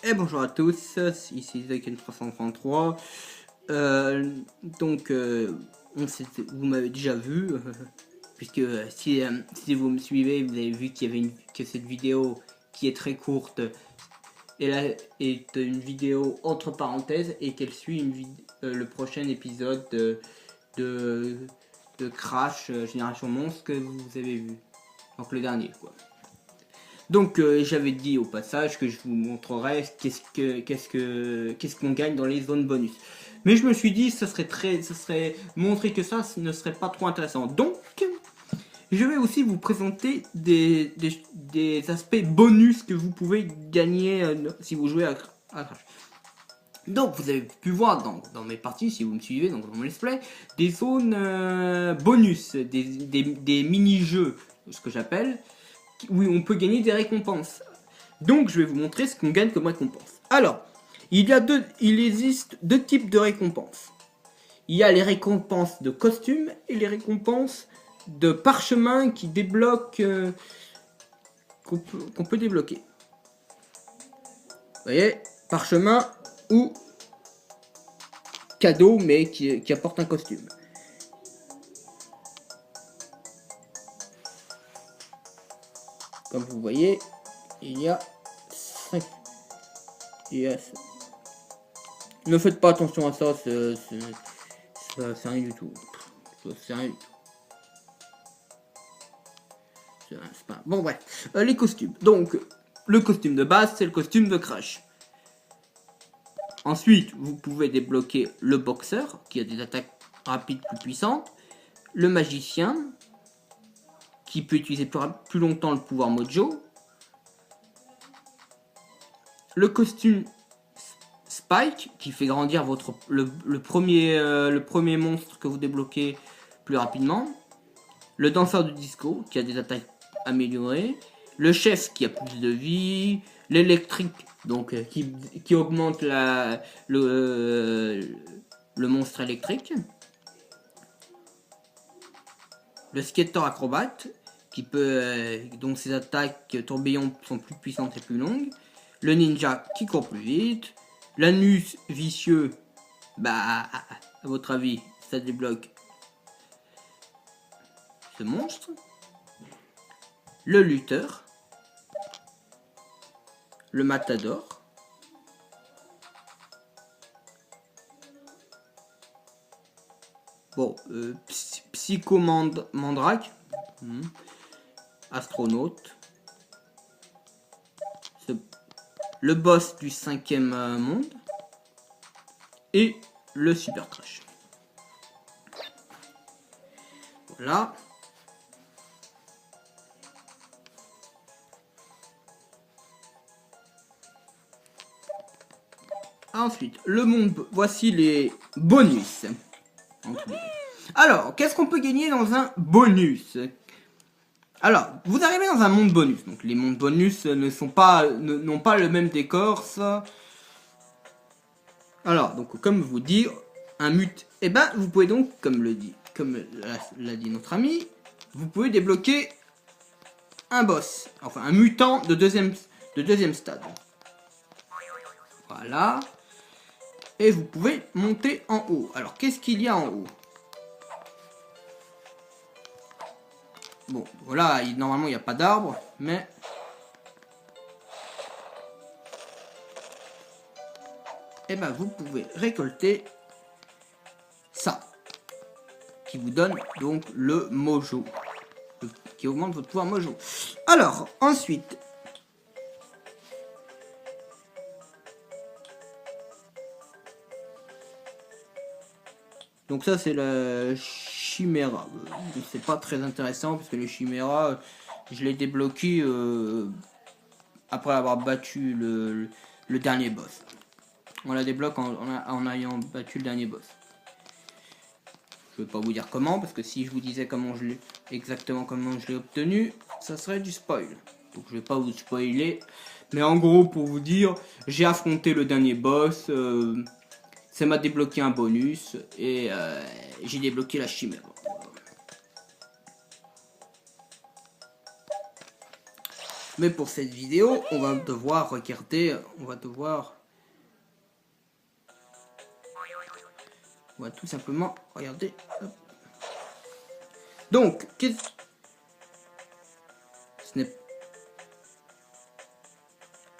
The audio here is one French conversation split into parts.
Et bonjour à tous, ici Zaken333. Donc, vous m'avez déjà vu, puisque si vous me suivez, vous avez vu que cette vidéo qui est très courte est une vidéo entre parenthèses et qu'elle suit le prochain épisode de, de Crash Génération Monstre que vous avez vu. Donc le dernier, quoi. Donc j'avais dit au passage que je vous montrerai qu'est-ce qu'on gagne dans les zones bonus. Mais je me suis dit ça serait montrer que ça ne serait pas trop intéressant. Donc je vais aussi vous présenter des aspects bonus que vous pouvez gagner si vous jouez à Crash. Donc vous avez pu voir dans mes parties, si vous me suivez, donc dans mon let's play, des zones bonus, des mini-jeux, ce que j'appelle, où on peut gagner des récompenses. Donc je vais vous montrer ce qu'on gagne comme récompense. Alors, il existe deux types de récompenses. Il y a les récompenses de costumes et les récompenses de parchemin qui débloquent, qu'on peut débloquer. Vous voyez, parchemin ou cadeau mais qui apporte un costume. Comme vous voyez, il y a 5. Yes. Ne faites pas attention à ça, c'est rien du tout. C'est rien du tout. C'est pas... Bon, bref. Les costumes. Donc, le costume de base, c'est le costume de Crash. Ensuite, vous pouvez débloquer le boxeur, qui a des attaques rapides plus puissantes. Le magicien, qui peut utiliser plus longtemps le pouvoir Mojo. Le costume Spike, qui fait grandir le premier monstre que vous débloquez plus rapidement. Le danseur du disco, qui a des attaques améliorées. Le chef, qui a plus de vie. L'électrique, donc qui augmente le monstre électrique. Le skater acrobate, qui peut, dont ses attaques tourbillons sont plus puissantes et plus longues. Le ninja, qui court plus vite. L'anus vicieux, bah, à votre avis, ça débloque ce monstre. Le lutteur. Le matador. Bon, Psychomandrake. Astronaute. Le boss du 5e monde. Et le Super Crash. Voilà. Ensuite, le monde. Voici les bonus. Alors, qu'est-ce qu'on peut gagner dans un bonus? Alors, vous arrivez dans un monde bonus. Donc, les mondes bonus n'ont pas le même décor, ça. Alors, donc, comme vous dire, un mute. Eh ben, vous pouvez donc, comme l'a dit notre ami, vous pouvez débloquer un boss. Enfin, un mutant de deuxième stade. Voilà. Et vous pouvez monter en haut. Alors, qu'est-ce qu'il y a en haut? Bon, voilà, normalement, il n'y a pas d'arbre, mais... Eh ben, vous pouvez récolter ça. Qui vous donne, donc, le mojo. Qui augmente votre pouvoir mojo. Alors, ensuite... Donc ça, c'est la Chimera. C'est pas très intéressant, parce que le Chimera, je l'ai débloqué après avoir battu le dernier boss. On la débloque en ayant battu le dernier boss. Je vais pas vous dire comment, parce que si je vous disais exactement comment je l'ai obtenu, ça serait du spoil. Donc je vais pas vous spoiler. Mais en gros, pour vous dire, j'ai affronté le dernier boss. Ça m'a débloqué un bonus. Et j'ai débloqué la chimère. Mais pour cette vidéo, on va devoir regarder, on va tout simplement regarder. Hop. Donc,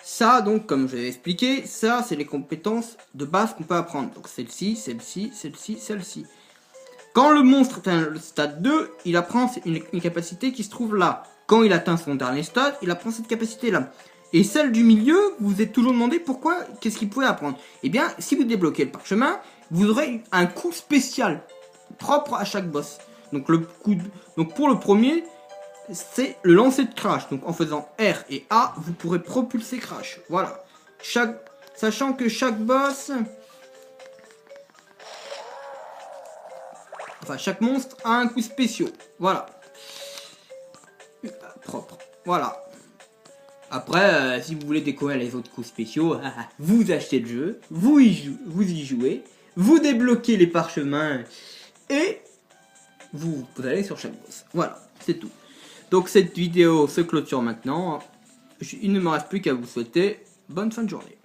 ça, donc, comme je l'ai expliqué, ça, c'est les compétences de base qu'on peut apprendre. Donc, celle-ci, celle-ci, celle-ci, celle-ci. Quand le monstre atteint le stade 2, il apprend une capacité qui se trouve là. Quand il atteint son dernier stade, il apprend cette capacité-là. Et celle du milieu, vous vous êtes toujours demandé pourquoi, qu'est-ce qu'il pouvait apprendre. Eh bien, si vous débloquez le parchemin, vous aurez un coup spécial propre à chaque boss. Donc, donc pour le premier, c'est le lancer de Crash. Donc en faisant R et A, vous pourrez propulser Crash. Voilà. Sachant que chaque boss... Enfin, chaque monstre a un coup spécial. Voilà. Propre. Voilà. Après, si vous voulez découvrir les autres coups spéciaux, vous achetez le jeu, vous y jouez, vous débloquez les parchemins et vous allez sur chaque boss. Voilà, c'est tout. Donc cette vidéo se clôture maintenant. Il ne me reste plus qu'à vous souhaiter bonne fin de journée.